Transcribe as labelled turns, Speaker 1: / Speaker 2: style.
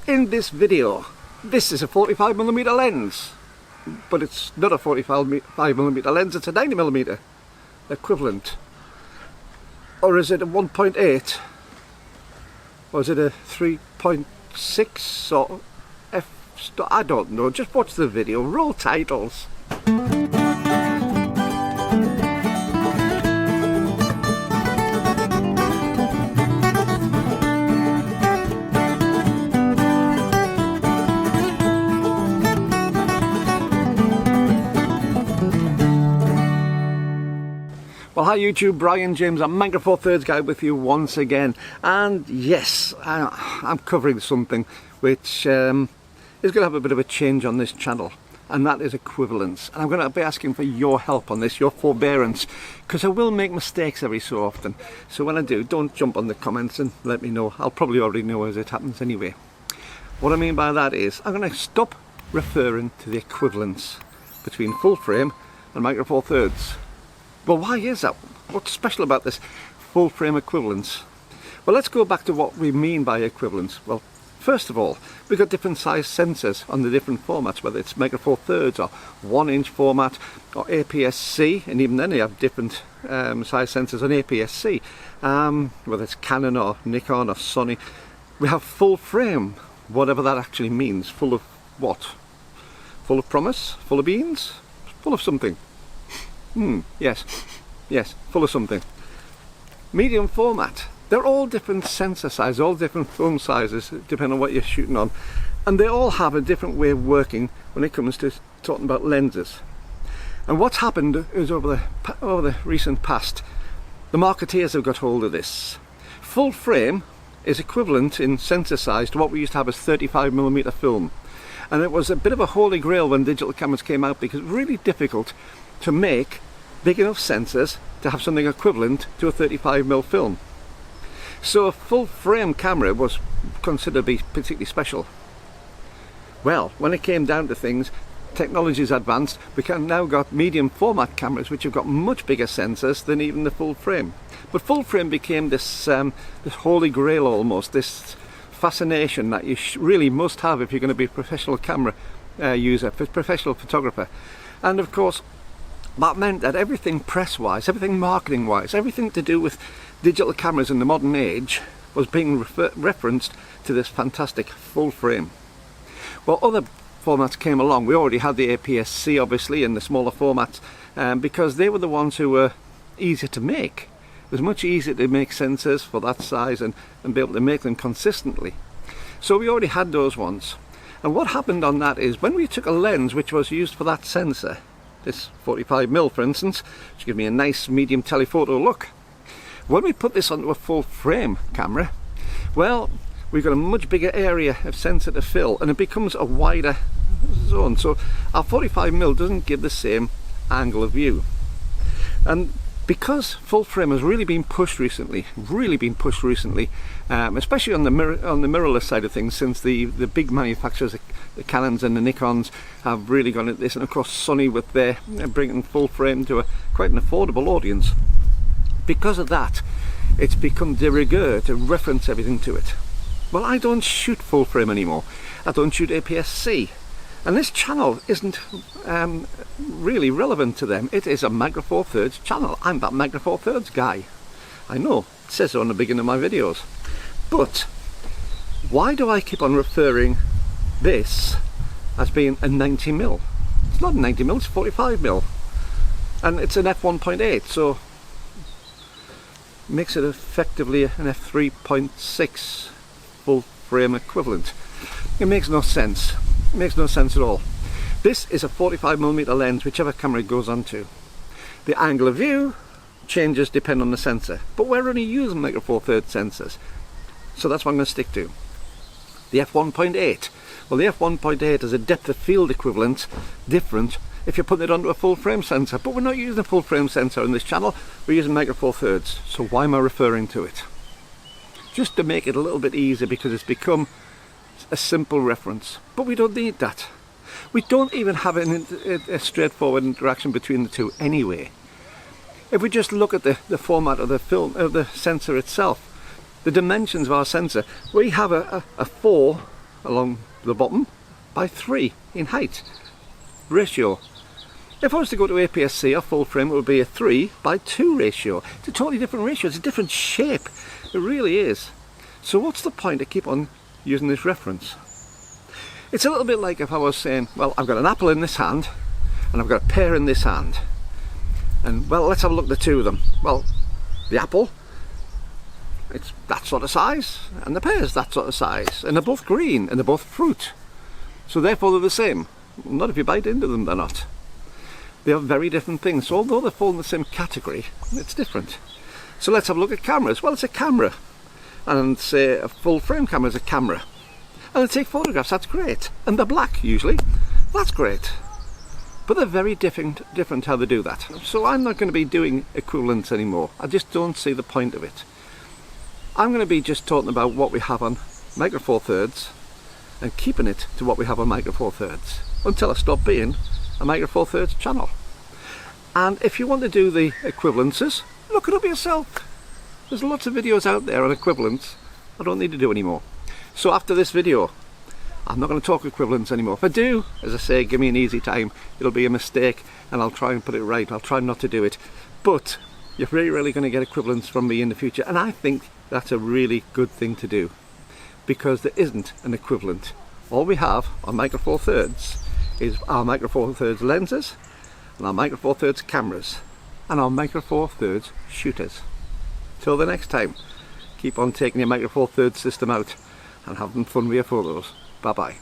Speaker 1: in this video. This is a 45mm lens, but it's not a 45mm lens, it's a 90mm equivalent. Or is it a 1.8? Or is it a 3.6 or f? I don't know, just watch the video, roll titles. Well, hi YouTube, Brian James, I'm Micro Four Thirds guy with you once again, and yes, I'm covering something which is going to have a bit of a change on this channel, and that is equivalence. And I'm going to be asking for your help on this, your forbearance, because I will make mistakes every so often. So when I do, don't jump on the comments and let me know. I'll probably already know as it happens anyway. What I mean by that is I'm going to stop referring to the equivalence between full frame and Micro Four Thirds. Well, why is that? What's special about this full frame equivalence? Well, let's go back to what we mean by equivalence. Well, first of all, we've got different size sensors on the different formats, whether it's Micro Four Thirds or 1-inch format or aps-c, and even then they have different size sensors on aps-c, whether it's Canon or Nikon or Sony. We have full frame, whatever that actually means. Full of what? Full of promise? Full of beans? Full of something. Yes, full of something. Medium format, they're all different sensor sizes, all different film sizes, depending on what you're shooting on, and they all have a different way of working when it comes to talking about lenses. And what's happened is over the recent past, the marketeers have got hold of this. Full frame is equivalent in sensor size to what we used to have as 35mm film, and it was a bit of a holy grail when digital cameras came out, because it was really difficult to make big enough sensors to have something equivalent to a 35mm film. So a full frame camera was considered to be particularly special. Well, when it came down to things, technology's advanced. We can now got medium format cameras which have got much bigger sensors than even the full frame. But full frame became this this holy grail almost, this fascination that you really must have if you're going to be a professional camera user, professional photographer. And of course, that meant that everything press-wise, everything marketing-wise, everything to do with digital cameras in the modern age was being referenced to this fantastic full frame. Well, other formats came along. We already had the aps-c obviously in the smaller formats, because they were the ones who were easier to make. It was much easier to make sensors for that size and be able to make them consistently. So we already had those ones. And what happened on that is, when we took a lens which was used for that sensor, this 45mm for instance, which gives me a nice medium telephoto look. When we put this onto a full frame camera, well, we've got a much bigger area of sensor to fill, and it becomes a wider zone. So our 45mm doesn't give the same angle of view. And because full frame has really been pushed recently, especially on the mirrorless side of things, since the big manufacturers, the Canons and the Nikons, have really gone at this, and of course Sony with their bringing full frame to quite an affordable audience. Because of that, it's become de rigueur to reference everything to it. Well, I don't shoot full frame anymore. I don't shoot aps-c. And this channel isn't really relevant to them. It is a Micro Four Thirds channel. I'm that Micro Four Thirds guy. I know, it says so on the beginning of my videos. But why do I keep on referring this as being a 90mm? It's not a 90mm, it's 45mm. And it's an f1.8, so makes it effectively an f3.6 full frame equivalent. It makes no sense. It makes no sense at all. This is a 45mm lens, whichever camera it goes onto. The angle of view changes depending on the sensor, but we're only using Micro Four Thirds sensors, so that's what I'm going to stick to. The f1.8. Well, the f1.8 is a depth of field equivalent different if you're putting it onto a full frame sensor, but we're not using a full frame sensor on this channel, we're using Micro Four Thirds. So why am I referring to it? Just to make it a little bit easier, because it's become a simple reference, but we don't need that. We don't even have a straightforward interaction between the two anyway. If we just look at the format of the film, of the sensor itself, the dimensions of our sensor, we have a 4 along the bottom by 3 in height ratio. If I was to go to aps-c or full frame, it would be a 3:2 ratio. It's a totally different ratio, it's a different shape, it really is. So what's the point to keep on using this reference? It's a little bit like if I was saying, well, I've got an apple in this hand and I've got a pear in this hand, and well, let's have a look at the two of them. Well, the apple, it's that sort of size, and the pear's that sort of size, and they're both green and they're both fruit, so therefore they're the same. Well, not if you bite into them, they're not. They are very different things, so although they fall in the same category, it's different. So let's have a look at cameras. Well, it's a camera, and say a full frame camera is a camera, and they take photographs, that's great, and they're black usually, that's great, but they're very different how they do that. So I'm not going to be doing equivalence anymore. I just don't see the point of it. I'm going to be just talking about what we have on Micro Four Thirds and keeping it to what we have on Micro Four Thirds until I stop being a Micro Four Thirds channel. And if you want to do the equivalences, look it up yourself. There's lots of videos out there on equivalence. I don't need to do anymore. So after this video, I'm not going to talk equivalence anymore. If I do, as I say, give me an easy time. It'll be a mistake and I'll try and put it right. I'll try not to do it. But you're very rarely going to get equivalence from me in the future, and I think that's a really good thing to do, because there isn't an equivalent. All we have on Micro Four Thirds is our Micro Four Thirds lenses and our Micro Four Thirds cameras and our Micro Four Thirds shooters. Till the next time, keep on taking your Micro Four Thirds system out and having fun with your photos. Bye bye.